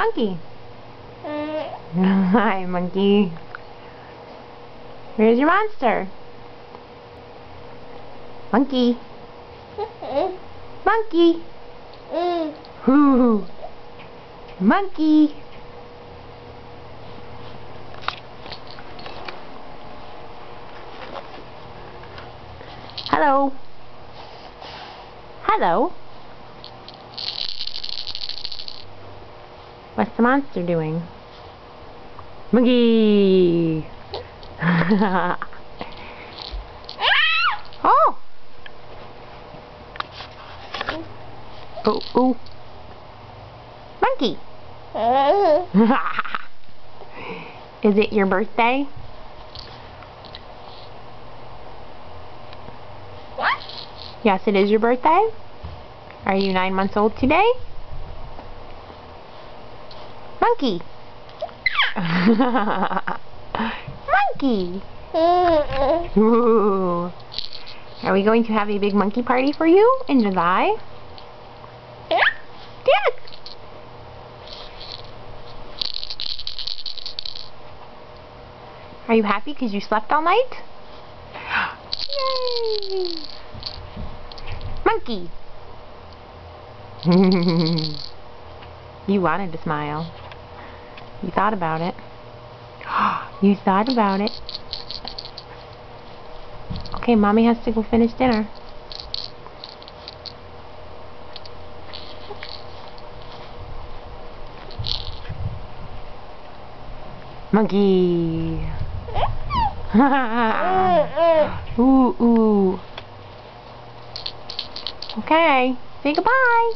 Monkey. Hi, monkey. Where's your monster? Monkey. Monkey. Hoo. Monkey. Hello. Hello. What's the monster doing? Monkey. Oh. Oh, oh. Monkey. Is it your birthday? Yes, it is your birthday. Are you 9 months old today? Monkey. Monkey. Ooh. Are we going to have a big monkey party for you in July? Yes. Are you happy because you slept all night? Yay! Monkey. You wanted to smile. You thought about it. You thought about it. Okay, Mommy has to go finish dinner. Monkey. Ooh, ooh. Okay, say goodbye.